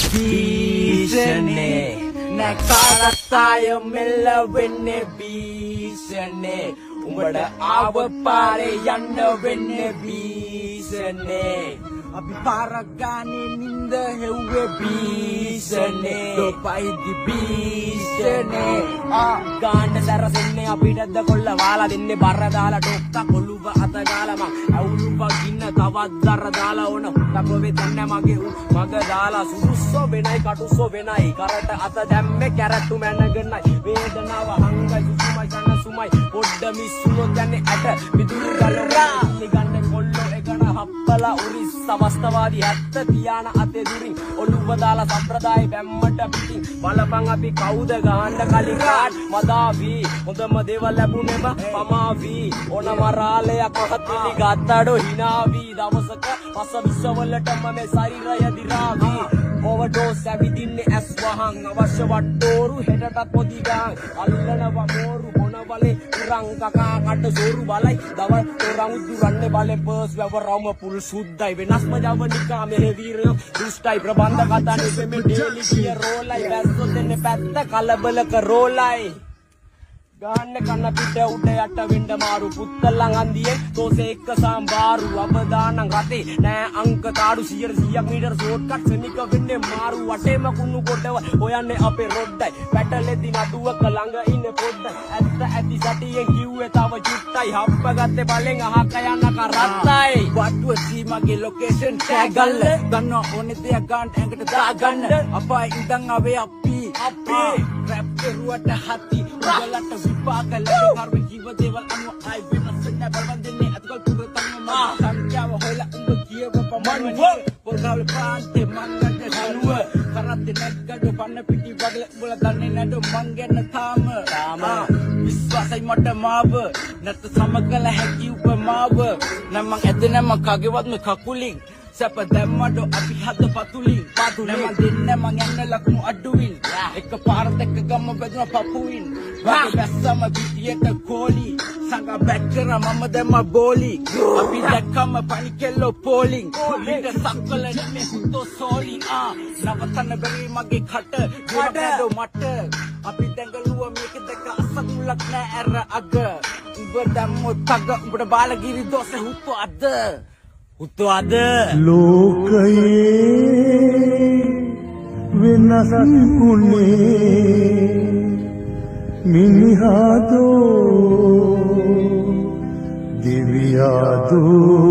भीषणे नकाराताय मिल वेन्ने भीषणे उඹड़ आव पारे यන්න වෙන්නේ भीषणे අපි පාරක් ගානේ නින්ද හෙව්වේ භීෂණේ ලෝපයිදි භීෂණේ ගාන්න සැරසෙන්නේ අපිටද කොල්ල වාලා දෙන්නේ බර දාලා ඩොක්ක කොළුව අත ගාලා මං අවුලුවක් ඉන්න තවත් දර දාලා ඕන තපොවේ දැන්න මගේ මග දාලා සුදුස්සෝ වෙනයි කටුස්සෝ වෙනයි කරට අත දැම්මේ කැරට්ටු මැනගෙනයි වේදනාව හංගයි සුසුමයි ගන්න සුමයි පොඩ්ඩ මිස්සුනොත් යන්නේ ඇට විදුලි ගලවා නිගන්නේ කොල්ලෝ එකන හප්පලා උරිස් අවස්ථාවාදී ඇත්ත තියාන අතේ දුරින් ඔළුව දාලා සම්ප්‍රදාය බැම්මට පිටින් බලපන් අපි කවුද ගහන්න කලින් කාඩ් මදාවි හොඳම දේවල් ලැබුණෙම පමාවි ඕන මරාලයක් මහත්විලි ගත්තඩෝ හිනාවි දවසක පස විශ්වවලටම මේ ශරීරය දිරාවි ඕවර්ඩෝස් ඇවිදින්නේ ඇස් වහන් අවශ්‍ය වට්ටෝරු හෙටටත් පොඩි ගාන් අල්ලනවා මෝරු මොනවලේ උරං කකා කඩ සෝරු බලයි දවල් තොරන් උදුරන්නේ බලේ පර්ස් වැවරම පුල් සුද්දයි වෙනස්ම ජවනිකා මෙහෙ වීරයෝ දුෂ්ටයි ප්‍රබන්ධ කතා නෙමෙයි ඩේලි කිය රෝලයි වැස්සෝ දෙන්නේ පැත්ත කලබලක රෝලයි ගාන්න කන පිට උඩ යට වෙන්න මාරු පුත්තලන් අන්දියේ තෝසේ එක්ක සම්බාරු අවදානම් රතේ නෑ අංක තාඩු 100ක් මීටර ෂෝට්කට් සෙනික වෙන්නේ මාරු වටේම කුණු කොටව හොයන්නේ අපේ රොඩ්ඩයි පැටලෙදි නඩුවක ළඟ ඉන්නේ පොඩ්ඩයි ඇත්ත ඇති සතියෙන් කිව්වේ තව චුට්ටයි හප්ප ගත්තේ බලෙන් අහක යන්න කරත්තයි වට්ටුව සීමගේ ලොකේෂන් ටැග් අල්ල ගන්න ඕනේ දෙයක් ගන්න ඇඟට දාගන්න අපයි ඉඳන් ආවේ අපි රැප් කරුවට හති උගලට විපාක ලැබෙ කර්ම ජීව දේවල් අනුව ආයි වෙනස් වෙන්න බලවන් දෙන්නේ අතකල් පුර තම සංඛ්‍යාව හොයලා උඹ කියව පමණ පොල්ගාවල ප්‍රාන්තේ මංගට සනුව කරත් නැග්ගඩ පන්න පිටි වගල උඹල දන්නේ නැඩ මං ගැන තාම විශ්වාසයි මට මාව නැත් සමකල හැකි උපමාව නම් මං ඇද නැම කගේවත්ම කකුලින් සැප දැම්මඩ අපි හද පතුලින් නම දෙන්න මං යන්න ලකුණු අඩුවින් එක පාර දෙක ගම බෙදුන පපුවින් වගේ බැස්සම පිටියට කෝලි සංග බැක්කර මම දැම්ම බෝලි අපි දැක්කම පනිකෙල්ලෝ පෝලිං පිට සක්කල නෙමෙ හුතෝ සෝලි නවතන්න බැරි මගේ කට ගොඩඩෝ මට අපි දැඟලුව මේක දෙක අසතුලක් නෑ ඇර අග උඹ දැම්මොත් තග උඹට බාලගිරි දොසේ හුතු අද උත්වාද ලෝකයේ වෙනස් වුණේ මිනිහාදෝ දෙවියාදෝ